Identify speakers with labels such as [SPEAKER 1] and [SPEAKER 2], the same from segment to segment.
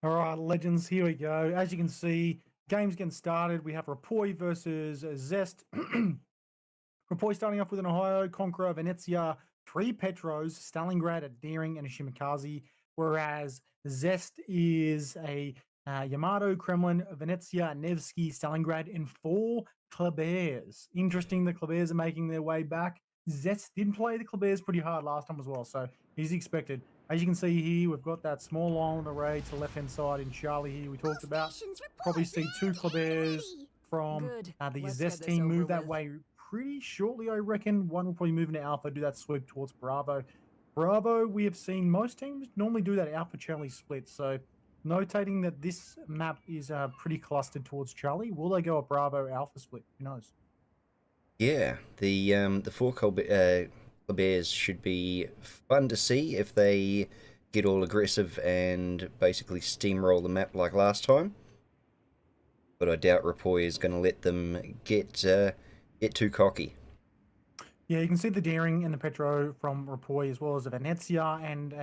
[SPEAKER 1] All right, legends, here we go. As you can see, game's getting started. We have REPOI versus ZEST. REPOI starting off with an Ohio, Conqueror, Venezia, 3 Petros, Stalingrad, a Deering, and a Shimakaze, whereas ZEST is a Yamato, Kremlin, Venezia, Nevsky, Stalingrad, and 4 Klebers. Interesting, the Klebers are making their way back. ZEST did play the Klebers pretty hard last time as well, so he's expected. As you can see here, we've got that small island array to the left-hand side in Charlie here we talked about. Probably see 2 Klebers from
[SPEAKER 2] Good.
[SPEAKER 1] the
[SPEAKER 2] Let's
[SPEAKER 1] ZEST
[SPEAKER 2] get this
[SPEAKER 1] team
[SPEAKER 2] over
[SPEAKER 1] move that
[SPEAKER 2] with.
[SPEAKER 1] way pretty shortly, I reckon. One will probably move into Alpha, do that sweep towards Bravo. Bravo, we have seen most teams normally do that Alpha Charlie split, so notating that this map is pretty clustered towards Charlie. Will they go a Bravo Alpha split? Who knows?
[SPEAKER 3] Yeah, the four Colberts should be fun to see if they get all aggressive and basically steamroll the map like last time. But I doubt Repoi is going to let them get too cocky.
[SPEAKER 1] Yeah, you can see the Daring and the Petro from Rapoi, as well as a Venezia and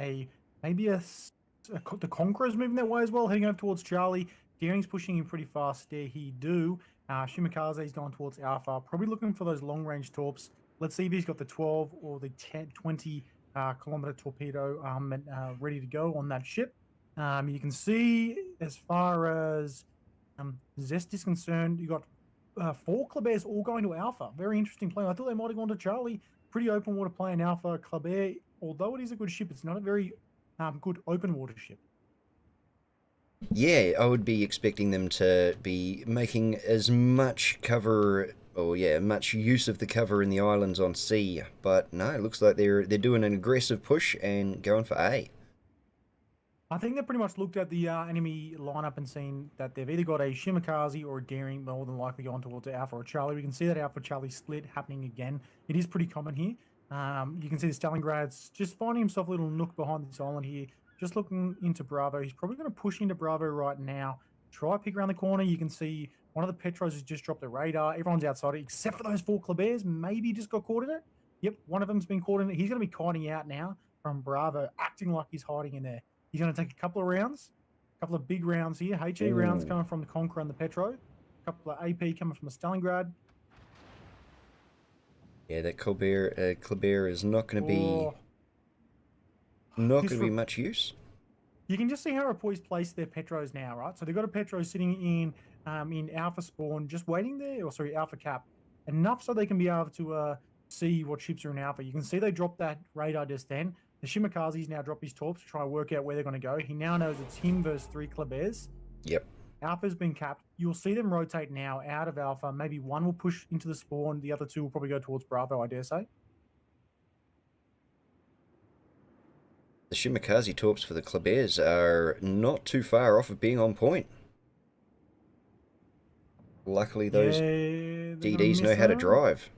[SPEAKER 1] maybe the Conqueror's moving that way as well, heading over towards Charlie. Daring's pushing in pretty fast there. He do. Shimakaze's going towards Alpha, probably looking for those long range torps. Let's see if he's got the 12 or the 10, 20 kilometer torpedo ready to go on that ship. You can see as far as Zest is concerned, you got 4 Klebers all going to Alpha. Very interesting play. I thought they might have gone to Charlie. Pretty open water play in Alpha. Kleber, although it is a good ship, it's not a very good open water ship.
[SPEAKER 3] Yeah, I would be expecting them to be making as much cover, or yeah, much use of the cover in the islands on sea. But no, it looks like they're doing an aggressive push and going for A.
[SPEAKER 1] I think they pretty much looked at the enemy lineup and seen that they've either got a Shimakaze or a Daring, more than likely gone towards Alpha or Charlie. We can see that Alpha Charlie split happening again. It is pretty common here. You can see the Stalingrad's just finding himself a little nook behind this island here, just looking into Bravo. He's probably going to push into Bravo right now. Try pick around the corner. You can see one of the Petros has just dropped the radar. Everyone's outside it, except for those 4 Klebers. Maybe just got caught in it. Yep, one of them's been caught in it. He's going to be kiting out now from Bravo, acting like he's hiding in there. He's going to take a couple of rounds, a couple of big rounds here. HE rounds coming from the Conqueror and the Petro. A couple of AP coming from the Stalingrad.
[SPEAKER 3] Yeah, that Colbert is not going to be much use.
[SPEAKER 1] You can just see how Repoi's placed their Petros now, right? So they've got a Petro sitting in Alpha spawn, just waiting there, or sorry, Alpha cap, enough so they can be able to see what ships are in Alpha. You can see they dropped that radar just then. The Shimakaze's now dropped his torps to try and work out where they're going to go. He now knows it's him versus 3 Klebers.
[SPEAKER 3] Yep.
[SPEAKER 1] Alpha's been capped. You'll see them rotate now out of Alpha. Maybe one will push into the spawn. The other 2 will probably go towards Bravo, I dare say.
[SPEAKER 3] The Shimakaze torps for the Klebers are not too far off of being on point. Luckily, those DDs know how to drive.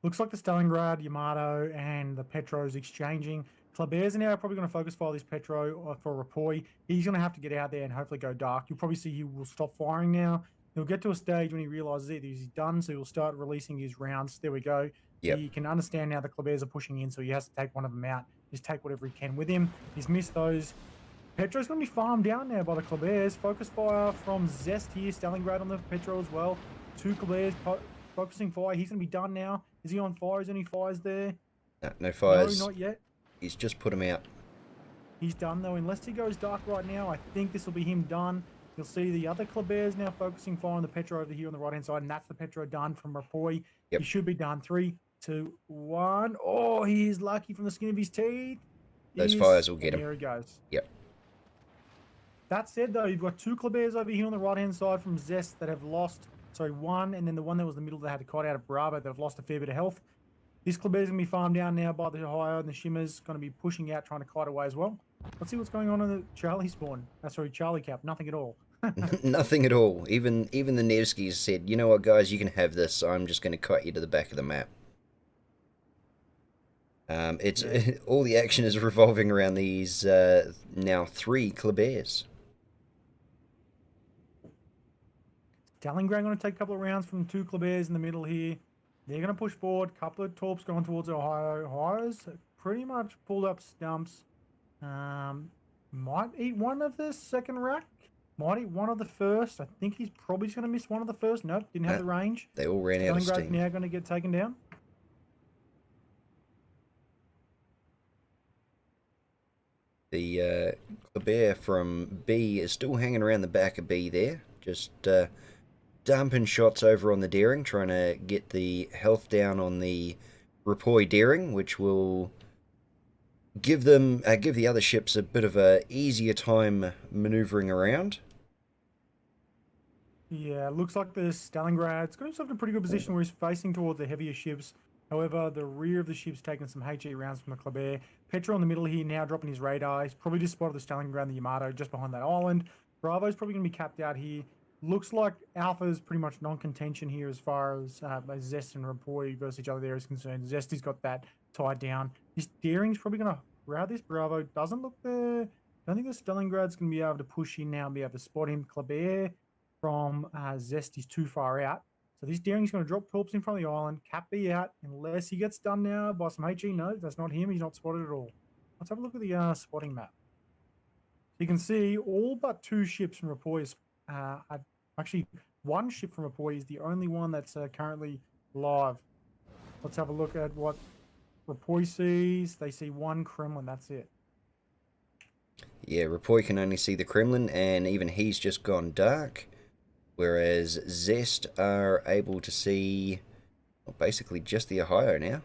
[SPEAKER 1] Looks like the Stalingrad, Yamato, and the Petros exchanging. Klebers are now probably going to focus fire this Petro for Repoi. He's going to have to get out there and hopefully go dark. You'll probably see he will stop firing now. He'll get to a stage when he realizes it he's done, so he'll start releasing his rounds. There we go.
[SPEAKER 3] Yep.
[SPEAKER 1] He can understand now the Klebers are pushing in, so he has to take one of them out. Just take whatever he can with him. He's missed those. Petro's going to be farmed down now by the Klebers. Focus fire from Zest here. Stalingrad on the Petro as well. 2 Klebers focusing fire. He's going to be done now. Is he on fire? Is any fires there?
[SPEAKER 3] No fires.
[SPEAKER 1] No, not yet.
[SPEAKER 3] He's just put him out.
[SPEAKER 1] He's done though. Unless he goes dark right now, I think this will be him done. You'll see the other Klebers now focusing fire on the Petro over here on the right-hand side, and that's the Petro done from Repoi.
[SPEAKER 3] Yep.
[SPEAKER 1] He should be done. 3, 2, 1. Oh, he is lucky from the skin of his teeth.
[SPEAKER 3] Those fires will get him.
[SPEAKER 1] Here he goes.
[SPEAKER 3] Yep.
[SPEAKER 1] That said, though, you've got 2 Klebers over here on the right-hand side from Zest that have lost, sorry, 1, and then the one that was in the middle that had to kite out of Bravo that have lost a fair bit of health. This Kleber's going to be farmed down now by the Ohio, and the Shimmer's going to be pushing out, trying to kite away as well. Let's see what's going on in the Charlie spawn. Sorry, Charlie cap. Nothing at all.
[SPEAKER 3] Nothing at all. Even the Nevskys said, you know what, guys, you can have this. I'm just going to cut you to the back of the map. All the action is revolving around these now 3 Klebers.
[SPEAKER 1] Stalingrad going to take a couple of rounds from 2 Klebers in the middle here. They're going to push forward. Couple of torps going towards Ohio. Ohio's pretty much pulled up stumps. Might eat one of the second rack. Might eat one of the first. I think he's probably just going to miss one of the first. Nope, didn't have
[SPEAKER 3] No,
[SPEAKER 1] the range.
[SPEAKER 3] they all ran out of
[SPEAKER 1] Stalingrad's
[SPEAKER 3] steam.
[SPEAKER 1] now going to get taken down.
[SPEAKER 3] The Kleber from B is still hanging around the back of B there, just dumping shots over on the Daring, trying to get the health down on the REPOI Daring, which will give the other ships a bit of a easier time maneuvering around.
[SPEAKER 1] Yeah, looks like the Stalingrad's got himself in a pretty good position where he's facing towards the heavier ships. However, the rear of the ship's taking some HE rounds from the Kleber. Petro in the middle here now dropping his radar. He's probably just spotted the Stalingrad and the Yamato just behind that island. Bravo's probably going to be capped out here. Looks like Alpha's pretty much non-contention here as far as Zest and Repoi versus each other there is concerned. Zesty's got that tied down. This Daring's probably going to route this. Bravo doesn't look there. I don't think the Stalingrad's going to be able to push in now and be able to spot him. Kleber from Zest is too far out. So this Daring's going to drop torps in front of the island, cap B out, unless he gets done now by some HE. No, that's not him. He's not spotted at all. Let's have a look at the spotting map. So you can see all but two ships from Repoi. Actually, one ship from Repoi is the only one that's currently live. Let's have a look at what Repoi sees. They see one Kremlin. That's it.
[SPEAKER 3] Yeah, REPOI can only see the Kremlin, and even he's just gone dark. Whereas Zest are able to see, well, basically just the Ohio now.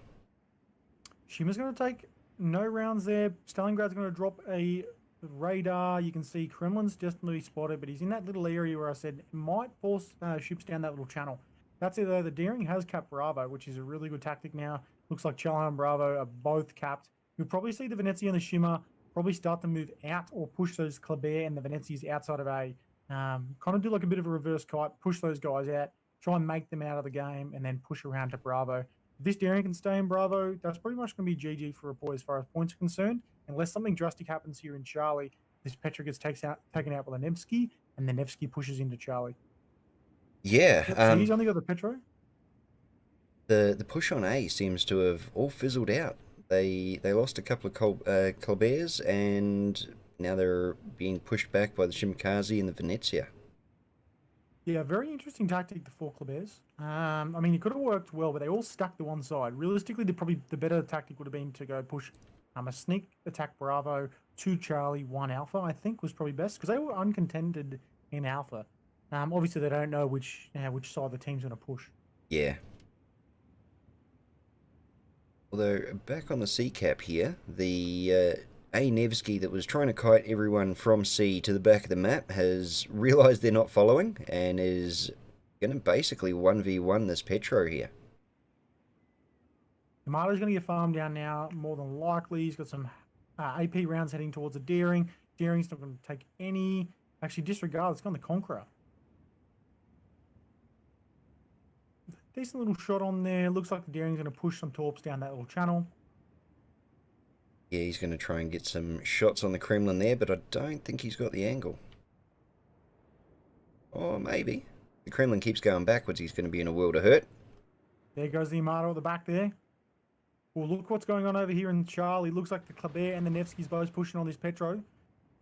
[SPEAKER 1] Shima's going to take no rounds there. Stalingrad's going to drop a radar. You can see Kremlin's just really spotted, but he's in that little area where I said it might force ships down that little channel. That's it though. The Daring has capped Bravo, which is a really good tactic now. Looks like Chellan and Bravo are both capped. You'll probably see the Venezia and the Shimmer probably start to move out or push those Kleber and the Venezias outside of A. Kind of do like a bit of a reverse kite, push those guys out, try and make them out of the game, and then push around to Bravo. If this Daring can stay in Bravo, that's pretty much going to be GG for Repoi as far as points are concerned. Unless something drastic happens here in Charlie, this Petra gets taken out by the Nevsky, and the Nevsky pushes into Charlie.
[SPEAKER 3] Yeah,
[SPEAKER 1] Yep, so he's only got the Petro.
[SPEAKER 3] the push on A seems to have all fizzled out. They lost a couple of Colberts, and now they're being pushed back by the Shimakaze and the Venezia.
[SPEAKER 1] Yeah, very interesting tactic, the four Kleberts. I mean, it could have worked well, but they all stuck to one side. Realistically, the better tactic would have been to go push a sneak attack Bravo, 2 Charlie, 1 Alpha, I think was probably best, because they were uncontended in Alpha. Obviously, they don't know which side the team's going to push.
[SPEAKER 3] Yeah. Although, back on the C cap here, the A Nevsky that was trying to kite everyone from C to the back of the map has realised they're not following and is going to basically 1v1 this Petro here.
[SPEAKER 1] Yamato's going to get farmed down now, more than likely. He's got some AP rounds heading towards a Daring. Daring's not going to take any. Actually, disregard. It's gone the Conqueror. Decent little shot on there. Looks like the Daring's going to push some torps down that little channel.
[SPEAKER 3] Yeah, he's going to try and get some shots on the Kremlin there, but I don't think he's got the angle. Or maybe. The Kremlin keeps going backwards. He's going to be in a world of hurt.
[SPEAKER 1] There goes the Yamato at the back there. Well, look what's going on over here in Charlie. Looks like the Kleber and the Nevsky's both pushing on this Petro.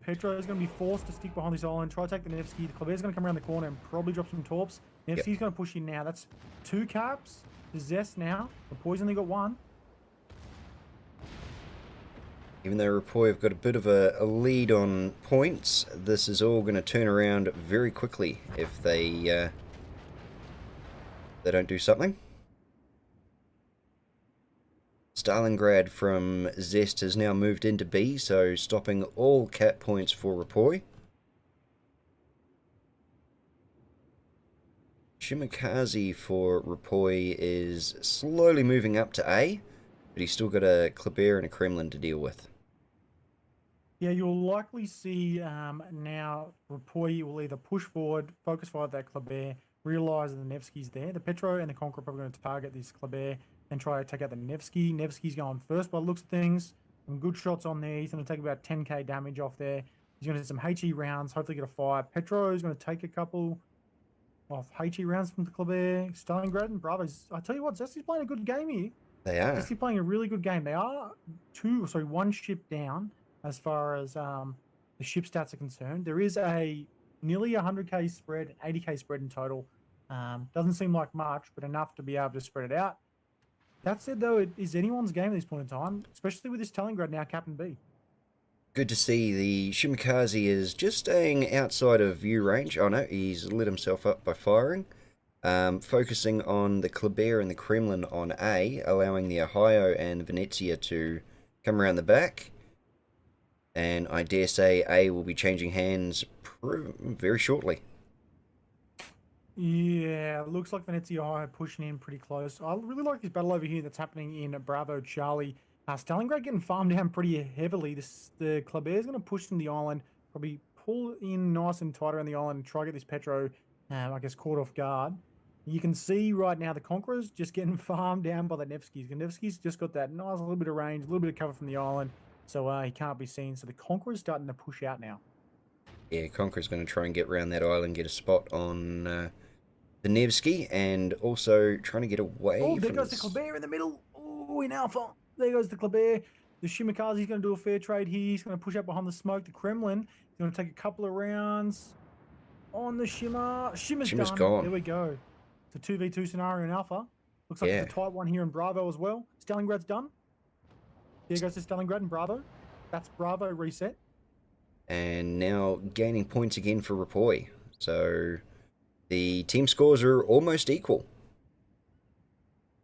[SPEAKER 1] Petro is going to be forced to stick behind this island, try to take the Nevsky. The Kleber's going to come around the corner and probably drop some torps. Nevsky's going to push in now. That's 2 caps. The Zest now. The Poison only got 1.
[SPEAKER 3] Even though Repoi have got a bit of a lead on points, this is all going to turn around very quickly if they don't do something. Stalingrad from Zest has now moved into B, so stopping all cap points for Repoi. Shimakaze for Repoi is slowly moving up to A, but he's still got a Kleber and a Kremlin to deal with.
[SPEAKER 1] Yeah, you'll likely see now Repoi will either push forward, focus fire that Kleber, realise the Nevsky's there. The Petro and the Conqueror are probably going to target this Kleber and try to take out the Nevsky. Nevsky's going first by the looks of things. Some good shots on there. He's going to take about 10k damage off there. He's going to hit some HE rounds, hopefully get a fire. Petro is going to take a couple of HE rounds from the Kleber. Stalingrad and Bravo's. I tell you what, Zesty's playing a good game here.
[SPEAKER 3] They are.
[SPEAKER 1] Zesty's playing a really good game. They are 1 ship down. as far as the ship stats are concerned. There is a nearly 100k spread, 80k spread in total. Doesn't seem like much, but enough to be able to spread it out. That said, though, it is anyone's game at this point in time, especially with this Stalingrad now Captain B.
[SPEAKER 3] Good to see the Shimakaze is just staying outside of view range. Oh no, he's lit himself up by firing. Focusing on the Kleber and the Kremlin on A, allowing the Ohio and Venezia to come around the back. And I dare say A will be changing hands very shortly.
[SPEAKER 1] Yeah, looks like Venezia High pushing in pretty close. I really like this battle over here that's happening in Bravo Charlie. Stalingrad getting farmed down pretty heavily. The Kleber is going to push in the island, probably pull in nice and tight around the island and try to get this Petro, I guess, caught off guard. You can see right now the Conqueror's just getting farmed down by the Nevskys. The Nevskys just got that nice little bit of range, a little bit of cover from the island, so he can't be seen. So the Conqueror's starting to push out now.
[SPEAKER 3] Yeah, Conqueror's going to try and get around that island, get a spot on the Nevsky, and also trying to get away
[SPEAKER 1] Oh,
[SPEAKER 3] from
[SPEAKER 1] there goes the Kleber in the middle. Oh, in Alpha. There goes the Kleber. The Shimakaze's going to do a fair trade here. He's going to push up behind the smoke. The Kremlin is going to take a couple of rounds on the Shimmer. Shimmer's done.
[SPEAKER 3] gone.
[SPEAKER 1] There we go. It's a 2v2 scenario in Alpha. Looks like it's a tight one here in Bravo as well. Stalingrad's done. There goes to Stalingrad and Bravo. That's Bravo reset.
[SPEAKER 3] And now gaining points again for REPOI. So the team scores are almost equal.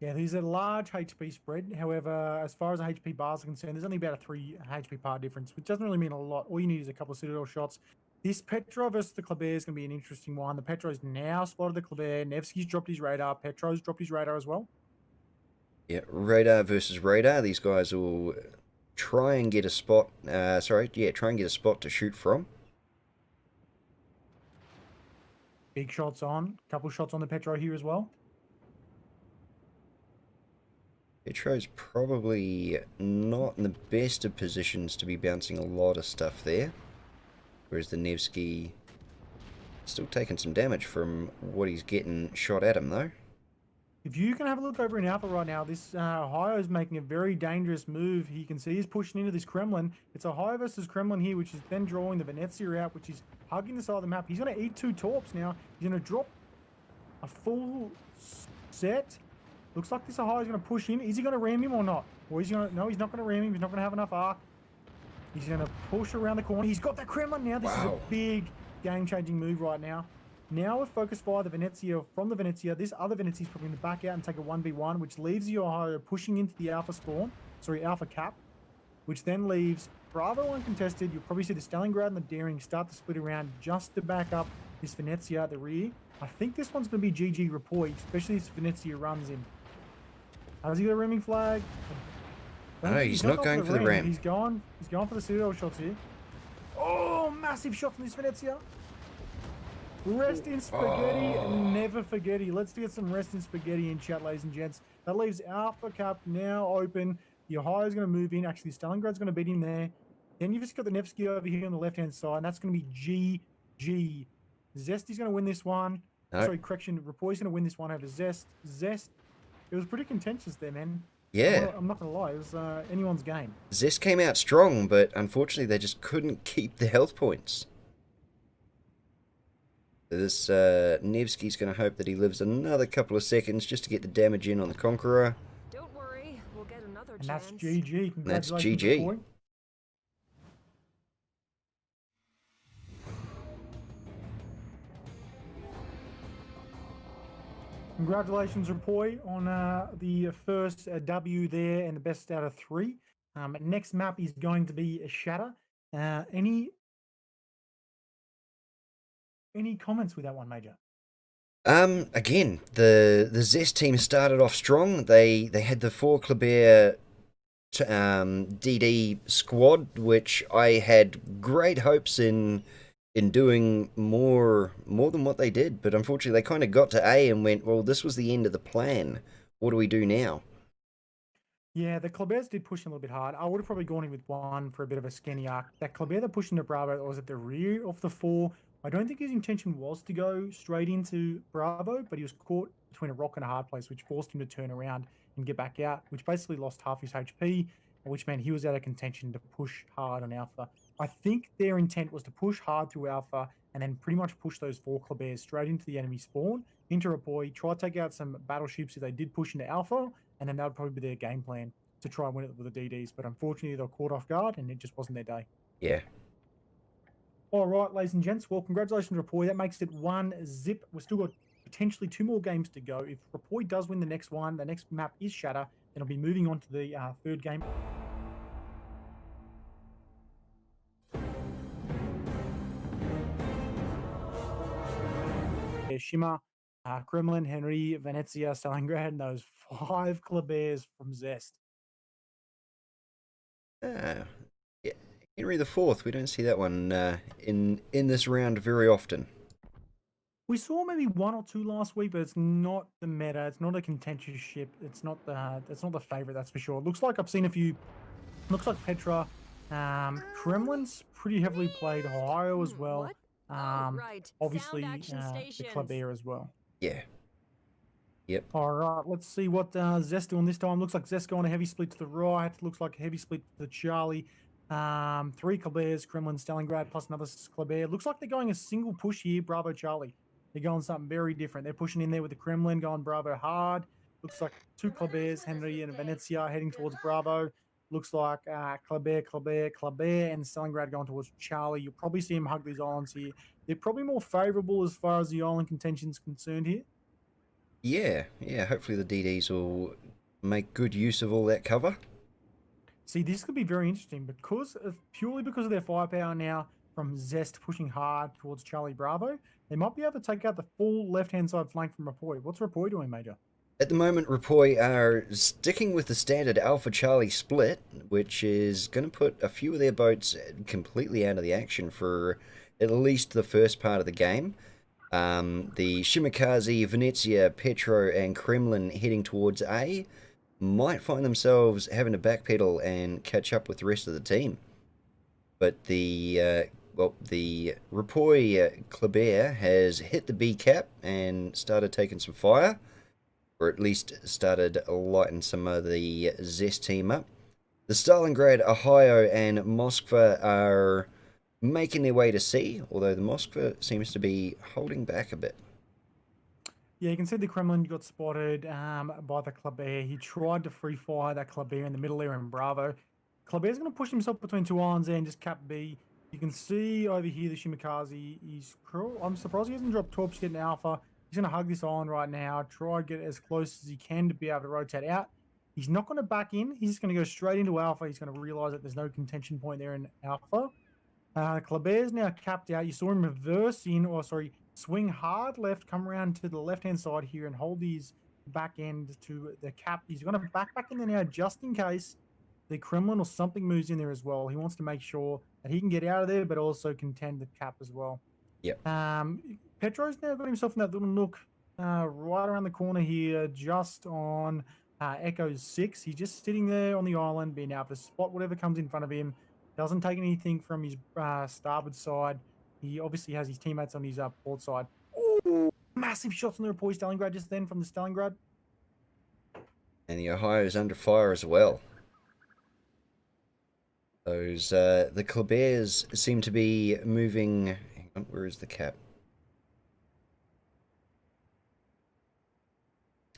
[SPEAKER 1] Yeah, there's a large HP spread. However, as far as the HP bars are concerned, there's only about a 3 HP par difference, which doesn't really mean a lot. All you need is a couple of Citadel shots. This Petro versus the Kleber is going to be an interesting one. The Petro's now spotted the Kleber. Nevsky's dropped his radar. Petro's dropped his radar as well.
[SPEAKER 3] Yeah, radar versus radar. These guys will try and get a spot. Try and get a spot to shoot from.
[SPEAKER 1] Big shots on. Couple shots on the Petro here as well.
[SPEAKER 3] Petro's probably not in the best of positions to be bouncing a lot of stuff there. Whereas the Nevsky still taking some damage from what he's getting shot at him, though.
[SPEAKER 1] If you can have a look over in Alpha right now, this Ohio is making a very dangerous move. You can see he's pushing into this Kremlin. It's Ohio versus Kremlin here, which is then drawing the Venezia out, which is hugging the side of the map. He's going to eat 2 torps now. He's going to drop a full set. Looks like this Ohio is going to push in. Is he going to ram him or not? Or is he going to... No, he's not going to ram him. He's not going to have enough arc. He's going to push around the corner. He's got that Kremlin now. This is a big game-changing move right now. Now with focus fire the Venezia from the Venezia, this other Venezia is probably going to back out and take a 1v1, which leaves the Ohio pushing into the Alpha spawn. Sorry, Alpha cap. Which then leaves Bravo uncontested. You'll probably see the Stalingrad and the Daring start to split around just to back up this Venezia at the rear. I think this one's going to be GG REPOI, especially if Venezia runs in. Has he got a ramming flag?
[SPEAKER 3] No, he's not going for the ram.
[SPEAKER 1] He's going for the Citadel shots here. Oh, massive shot from this Venezia. Rest in spaghetti and never forgetty. Let's get some rest in spaghetti in chat, ladies and gents. That leaves Alpha Cap now open. The Ohio's going to move in. Actually, Stalingrad's going to beat him there. Then you've just got the Nevsky over here on the left-hand side, and that's going to be GG. ZEST is going to win this one. No. Sorry, correction. REPOI's going to win this one over ZEST. ZEST, it was pretty contentious there, man.
[SPEAKER 3] Yeah.
[SPEAKER 1] I'm not going to lie. It was anyone's game.
[SPEAKER 3] ZEST came out strong, but unfortunately they just couldn't keep the health points. This Nevsky's going to hope that he lives another couple of seconds just to get the damage in on the Conqueror.
[SPEAKER 2] Don't worry, we'll get another chance.
[SPEAKER 1] That's GG.
[SPEAKER 3] That's GG.
[SPEAKER 1] Congratulations, REPOI, on the first W there and the best out of 3. Next map is going to be a Shatter. Any comments with that one, Major?
[SPEAKER 3] Again, the ZEST team started off strong. They had the 4 Kleber DD squad, which I had great hopes in doing more than what they did, but unfortunately they kind of got to A and went, well, this was the end of the plan. What do we do now?
[SPEAKER 1] Yeah, the Klebers did push a little bit hard. I would have probably gone in with 1 for a bit of a skinny arc. That Kleber that pushed into Bravo was at the rear of the 4. I don't think his intention was to go straight into Bravo, but he was caught between a rock and a hard place, which forced him to turn around and get back out, which basically lost half his HP. which meant he was out of contention to push hard on Alpha. I think their intent was to push hard through Alpha and then pretty much push those 4 Klebears straight into the enemy spawn, into REPOI, try to take out some battleships if they did push into Alpha, and then that would probably be their game plan to try and win it with the DDs. But unfortunately, they were caught off guard and it just wasn't their day.
[SPEAKER 3] Yeah.
[SPEAKER 1] All right, ladies and gents. Well, congratulations, REPOI. That makes it 1-0. We've still got potentially 2 more games to go. If REPOI does win the next one, the next map is Shatter, then I'll be moving on to the 3rd game. Shimmer, Kremlin, Henry, Venezia, Stalingrad, and those 5 Klebears from ZEST.
[SPEAKER 3] Yeah. Henry the Fourth. We don't see that one in this round very often.
[SPEAKER 1] We saw maybe 1 or 2 last week, but it's not the meta. It's not a contentious ship. It's not the favorite. That's for sure. It looks like I've seen a few. Looks like Petra. Kremlin's pretty heavily played. Ohio as well.
[SPEAKER 2] Right.
[SPEAKER 1] Obviously
[SPEAKER 2] Sound
[SPEAKER 1] the Klebear as well.
[SPEAKER 3] Yeah. Yep.
[SPEAKER 1] All right, let's see what Zest doing this time. Looks like Zest going a heavy split to the right. Looks like a heavy split to Charlie. 3 Klebears, Kremlin, Stalingrad, plus another Klebear. Looks like they're going a single push here, Bravo Charlie. They're going something very different. They're pushing in there with the Kremlin, going Bravo hard. Looks like 2 Klebears, Henry and Venezia heading towards Bravo. Looks like Klebear, and Stalingrad going towards Charlie. You'll probably see him hug these islands here. They're probably more favourable as far as the island contention is concerned here.
[SPEAKER 3] Yeah. Hopefully the DDs will make good use of all that cover.
[SPEAKER 1] See, this could be very interesting purely because of their firepower now from Zest pushing hard towards Charlie Bravo. They might be able to take out the full left-hand side flank from REPOI. What's REPOI doing, Major?
[SPEAKER 3] At the moment, REPOI are sticking with the standard Alpha Charlie split, which is going to put a few of their boats completely out of the action for at least the first part of the game. The Shimakaze, Venezia, Petro, and Kremlin heading towards A might find themselves having to backpedal and catch up with the rest of the team. But the REPOI Klebear has hit the B cap and started taking some fire, or at least started lighting some of the ZEST team up. The Stalingrad, Ohio, and Moskva are making their way to C, although the Moskva seems to be holding back a bit.
[SPEAKER 1] Yeah, you can see the Kremlin got spotted by the Klebear. He tried to free fire that Klebear in the middle there in Bravo. Klebear's going to push himself between 2 islands there and just cap B. You can see over here the Shimakaze. I'm surprised he hasn't dropped torps yet in Alpha. He's going to hug this island right now, try to get as close as he can to be able to rotate out. He's not going to back in. He's just going to go straight into Alpha. He's going to realize that there's no contention point there in Alpha. Klebear's now capped out. You saw him swing hard left, come around to the left-hand side here and hold his back end to the cap. He's going to back in there now just in case the Kremlin or something moves in there as well. He wants to make sure that he can get out of there, but also contend the cap as well.
[SPEAKER 3] Yep.
[SPEAKER 1] Petro's now got himself in that little nook right around the corner here, just on Echo 6. He's just sitting there on the island, being able to spot whatever comes in front of him. Doesn't take anything from his starboard side. He obviously has his teammates on his port side. Oh, massive shots on the REPOI Stalingrad just then from the Stalingrad.
[SPEAKER 3] And the Ohio is under fire as well. Those the Klebears seem to be moving. Hang on, where is the cap?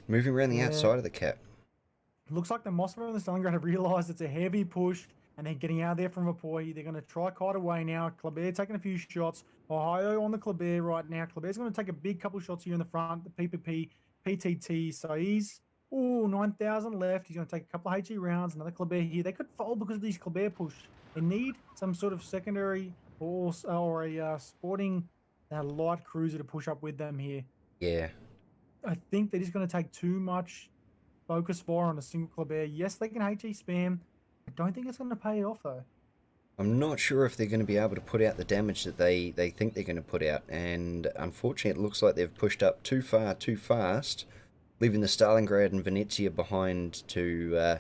[SPEAKER 3] Moving around the outside of the cap.
[SPEAKER 1] Looks like the Moskva and the Stalingrad have realised it's a heavy push, and they're getting out of there from REPOI. They're going to try kite away now. Klebear taking a few shots. Ohio on the Klebear right now. Klebear's going to take a big couple shots here in the front. The PPP, PTT. So he's 9,000 left. He's going to take a couple of HE rounds. Another Klebear here. They could fold because of these Klebear push. They need some sort of secondary or a sporting light cruiser to push up with them here.
[SPEAKER 3] Yeah.
[SPEAKER 1] I think they're just going to take too much focus fire on a single Klebear. Yes, they can HE spam. I don't think it's going to pay off, though.
[SPEAKER 3] I'm not sure if they're going to be able to put out the damage that they think they're going to put out. And unfortunately, it looks like they've pushed up too far, too fast, leaving the Stalingrad and Venezia behind to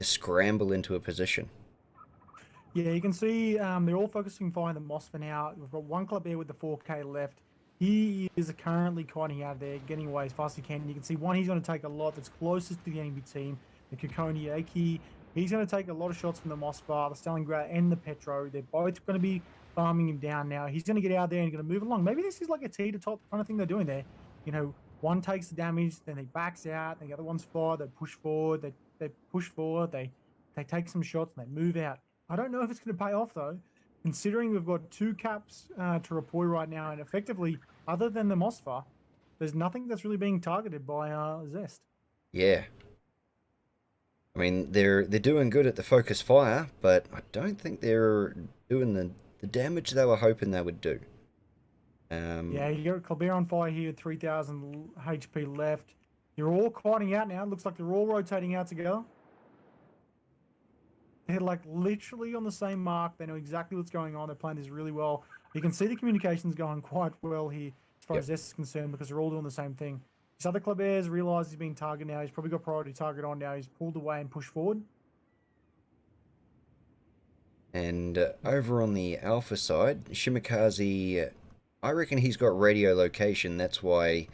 [SPEAKER 3] scramble into a position.
[SPEAKER 1] Yeah, you can see they're all focusing fire on the Moskva now. We've got one Klebear with the 4K left. He is currently kiting out there, getting away as fast as he can. You can see one he's going to take a lot that's closest to the enemy team. The Kokoniaki, He's going to take a lot of shots from the Mossbar, the Stalingrad, and the Petro. They're both going to be farming him down now. He's going to get out there and going to move along. Maybe this is like a T to top kind of thing they're doing there. You know, one takes the damage, then he backs out, the other one's fire, they push forward, they push forward, they take some shots, and they move out. I don't know if it's going to pay off, though, considering we've got 2 caps to REPOI right now, and effectively, other than the Mossbar, there's nothing that's really being targeted by ZEST.
[SPEAKER 3] Yeah. I mean, they're doing good at the focus fire, but I don't think they're doing the damage they were hoping they would do.
[SPEAKER 1] Yeah, you got Colbert on fire here, 3,000 HP left. You're all quieting out now. Looks like they're all rotating out together. They're like literally on the same mark. They know exactly what's going on. They're playing this really well. You can see the communications going quite well here as far as this is concerned because they're all doing the same thing. This other Kleber's realized he's being targeted now. He's probably got priority target on now. He's pulled away and pushed forward.
[SPEAKER 3] And over on the Alpha side, Shimikaze, I reckon he's got radio location. That's why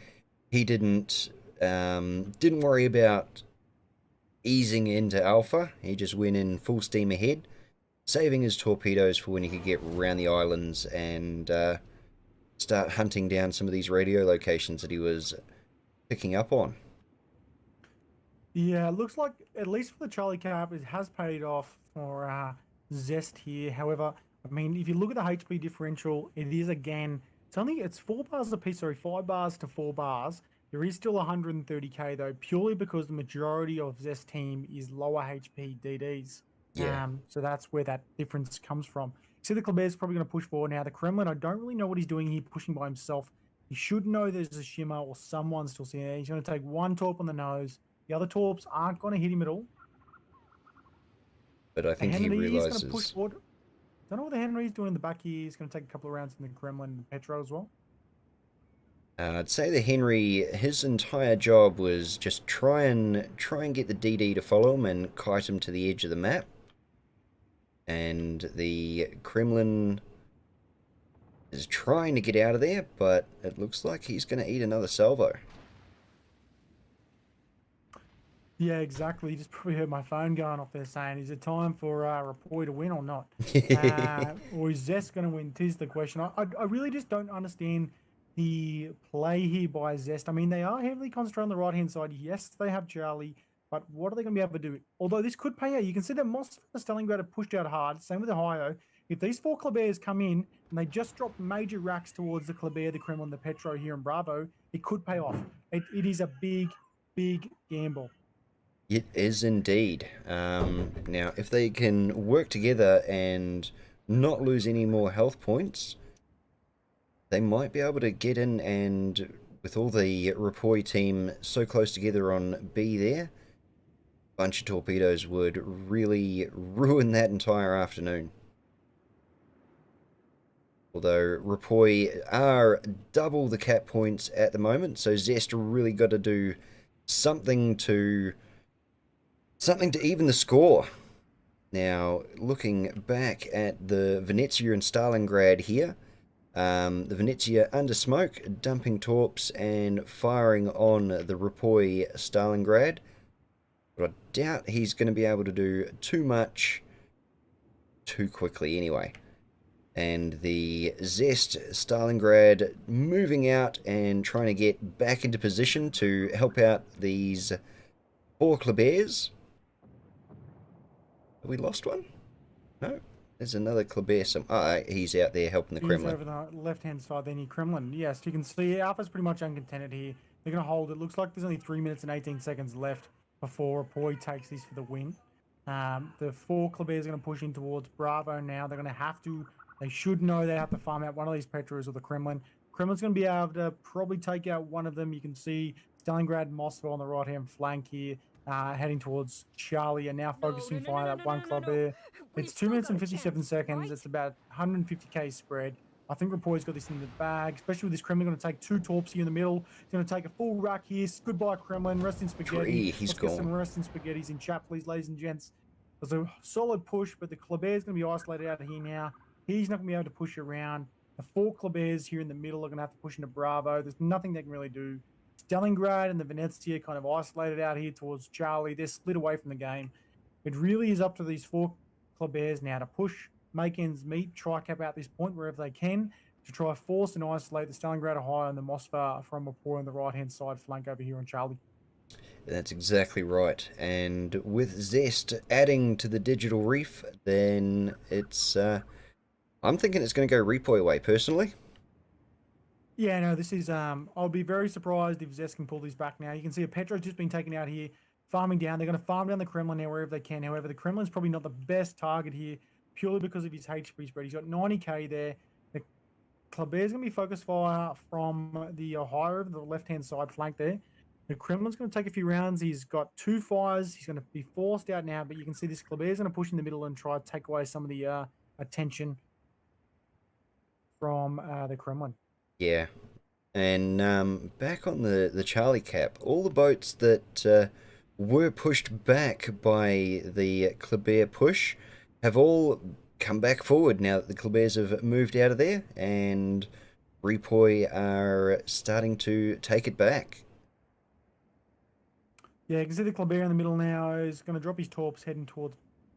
[SPEAKER 3] he didn't worry about easing into Alpha. He just went in full steam ahead, saving his torpedoes for when he could get around the islands and start hunting down some of these radio locations that he was picking up on.
[SPEAKER 1] Yeah, it looks like, at least for the Charlie Cap, it has paid off for ZEST here. However, I mean, if you look at the HP differential, it is again, it's 4 bars apiece, sorry, 5 bars to 4 bars. There is still 130k though, purely because the majority of ZEST team is lower HP DDs.
[SPEAKER 3] Yeah.
[SPEAKER 1] So that's where that difference comes from. See, the Kleber's probably going to push forward now. The Kremlin, I don't really know what he's doing here, pushing by himself. He should know there's a shimmer or someone still seeing it. He's going to take 1 torp on the nose. The other torps aren't going to hit him at all.
[SPEAKER 3] But I think he realizes.
[SPEAKER 1] Going to push forward. Don't know what the Henry's doing in the back here. He's going to take a couple of rounds from the Kremlin and the Petro as well.
[SPEAKER 3] I'd say the Henry, his entire job was just try and get the DD to follow him and kite him to the edge of the map. And the Kremlin is trying to get out of there, but it looks like he's going to eat another salvo.
[SPEAKER 1] Yeah, exactly. You just probably heard my phone going off there saying, is it time for REPOI to win or not? Or is ZEST going to win? Tis the question. I really just don't understand the play here by ZEST. I mean, they are heavily concentrated on the right-hand side. Yes, they have Charlie, but what are they going to be able to do? Although this could pay out. You can see that Moss and Stalingrad have pushed out hard. Same with the Ohio. If these 4 Klebers come in and they just drop major racks towards the Kleber, the Kremlin, the Petro here in Bravo, it could pay off. It is a big, big gamble.
[SPEAKER 3] It is indeed. Now, if they can work together and not lose any more health points, they might be able to get in, and with all the REPOI team so close together on B there, a bunch of torpedoes would really ruin that entire afternoon. Although REPOI are double the cap points at the moment, so ZEST really got to do something to even the score. Now, looking back at the Venezia and Stalingrad here, the Venezia under smoke, dumping torps and firing on the REPOI Stalingrad. But I doubt he's going to be able to do too much too quickly anyway. And the ZEST Stalingrad moving out and trying to get back into position to help out these 4 Klebers. Have we lost one? No. There's another Kleber. He's out there helping the Kremlin.
[SPEAKER 1] He's over the left-hand side, then your Kremlin. Yes, you can see Alpha's pretty much uncontended here. They're going to hold. It looks like there's only 3 minutes and 18 seconds left before REPOI takes this for the win. The 4 Klebers are going to push in towards Bravo now. They're going to have to, they should know they have to farm out one of these Petros or the Kremlin. Kremlin's going to be able to probably take out one of them. You can see Stalingrad and Moscow on the right-hand flank here. Heading towards Charlie and now focusing fire at one Kleber. It's 2 minutes and 57 seconds. Right? It's about 150k spread. I think REPOI's got this in the bag, especially with this Kremlin going to take 2 torps here in the middle. He's going to take a full rack here. Goodbye, Kremlin. Rest in spaghetti.
[SPEAKER 3] He's
[SPEAKER 1] Let's
[SPEAKER 3] gone.
[SPEAKER 1] get some rest in spaghettis in chat, please, ladies and gents. There's a solid push, but the Kleber's going to be isolated out of here now. He's not going to be able to push around. The 4 Klebers here in the middle are going to have to push into Bravo. There's nothing they can really do. Stalingrad and the Venezia kind of isolated out here towards Charlie. They're split away from the game. It really is up to these 4 Klebears now to push, make ends meet, try cap out this point wherever they can, to try force and isolate the Stalingrad high and the Moskva from REPOI on the right-hand side flank over here on Charlie.
[SPEAKER 3] That's exactly right. And with Zest adding to the digital reef, then it's... I'm thinking it's going to go REPOI way, personally.
[SPEAKER 1] Yeah, no, this is... I'll be very surprised if Zest can pull these back now. You can see a Petro's just been taken out here, farming down. They're going to farm down the Kremlin now wherever they can. However, the Kremlin's probably not the best target here, purely because of his HP spread. He's got 90k there. The Klebear's going to be focused fire from the higher over the left-hand side flank there. The Kremlin's going to take a few rounds. He's got 2 fires. He's going to be forced out now, but you can see this Klebear's going to push in the middle and try to take away some of the attention from the Kremlin.
[SPEAKER 3] Yeah. And back on the Charlie cap, all the boats that were pushed back by the Klebear push have all come back forward now that the Klebears have moved out of there, and REPOI are starting to take it back.
[SPEAKER 1] Yeah, you can see the Klebear in the middle now is going to drop his torps, heading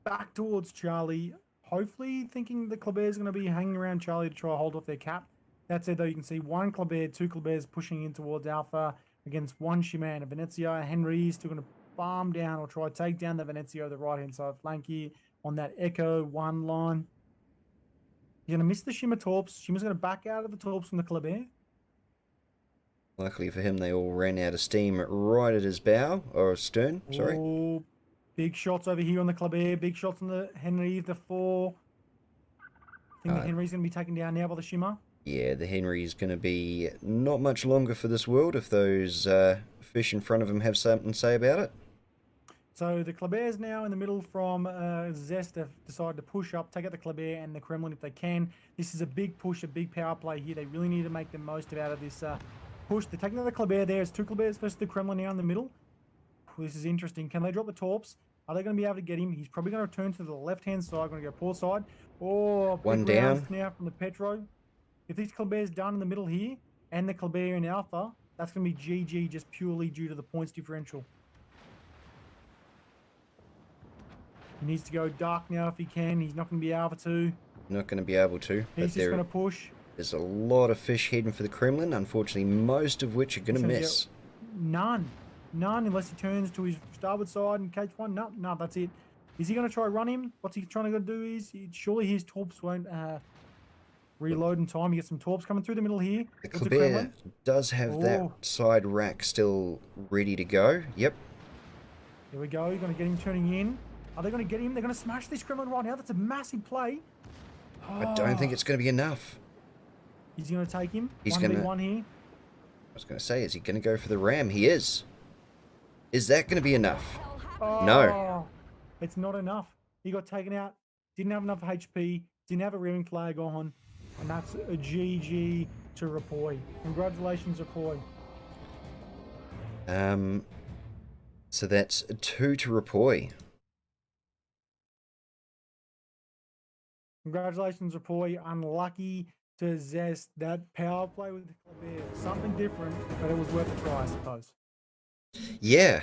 [SPEAKER 1] back towards Charlie. Hopefully thinking the Klebear is going to be hanging around Charlie to try to hold off their cap. That said, though, you can see 1 Klebear, 2 Klebears pushing in towards Alpha against 1 Shima and a Venezia. Henry is still going to farm down or try to take down the Venezia over the right-hand side flank here on that Echo 1 line. You're going to miss the Shima torps. Shima's going to back out of the torps from the Klebear.
[SPEAKER 3] Luckily for him, they all ran out of steam right at his bow, or stern, sorry.
[SPEAKER 1] Oh, big shots over here on the Klebear. Big shots on the Henry, the 4. I think the Henry's going to be taken down now by the Shima.
[SPEAKER 3] Yeah, the Henry's going to be not much longer for this world if those fish in front of him have something to say about it.
[SPEAKER 1] So the Klebear's now in the middle from Zest have decided to push up, take out the Klebear and the Kremlin if they can. This is a big push, a big power play here. They really need to make the most out of this push. They're taking out the Klebear there. It's 2 Klebears versus the Kremlin now in the middle. This is interesting. Can they drop the torps? Are they going to be able to get him? He's probably going to return to the left-hand side. Going to go port side. Oh,
[SPEAKER 3] one down
[SPEAKER 1] now from the Petro. If this Klebear's done in the middle here, and the Klebear in Alpha, that's going to be GG just purely due to the points differential. He needs to go dark now if he can. He's not going to be able to.
[SPEAKER 3] Not going to be able to.
[SPEAKER 1] He's just going to push.
[SPEAKER 3] There's a lot of fish heading for the Kremlin, unfortunately, most of which are going to miss.
[SPEAKER 1] None unless he turns to his starboard side and catch one. No, that's it. Is he going to try to run him? What's he trying to do is, surely his torps won't reload in time. You get some torps coming through the middle here.
[SPEAKER 3] The Klebear does have that side rack still ready to go. Yep.
[SPEAKER 1] Here we go. You're going to get him turning in. Are they going to get him? They're going to smash this Kremlin right now. That's a massive play.
[SPEAKER 3] I don't think it's going to be enough.
[SPEAKER 1] He's going to take him.
[SPEAKER 3] He's going to...
[SPEAKER 1] 1v1 here.
[SPEAKER 3] I was going to say, is he going to go for the ram? He is. Is that going to be enough?
[SPEAKER 1] Oh,
[SPEAKER 3] no.
[SPEAKER 1] It's not enough. He got taken out. Didn't have enough HP. Didn't have a rearing flag on. And that's a GG to REPOI. Congratulations, REPOI.
[SPEAKER 3] So that's 2 to REPOI.
[SPEAKER 1] Congratulations, REPOI. Unlucky to Zest. That power play with the Klebear. Something different, but it was worth a try, I suppose.
[SPEAKER 3] Yeah,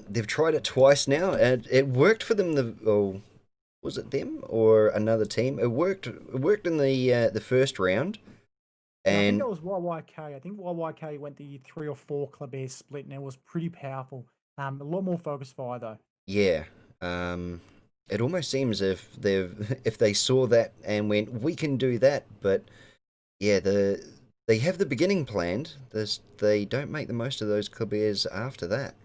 [SPEAKER 3] they've tried it twice now, and it worked for them. Was it them or another team? It worked in the first round. And
[SPEAKER 1] I think that was YYK. I think YYK went the 3 or 4 Klebear split, and it was pretty powerful. A lot more focused fire though.
[SPEAKER 3] Yeah. It almost seems if they saw that and went, we can do that, but yeah, they have the beginning planned. They don't make the most of those Klebears after that.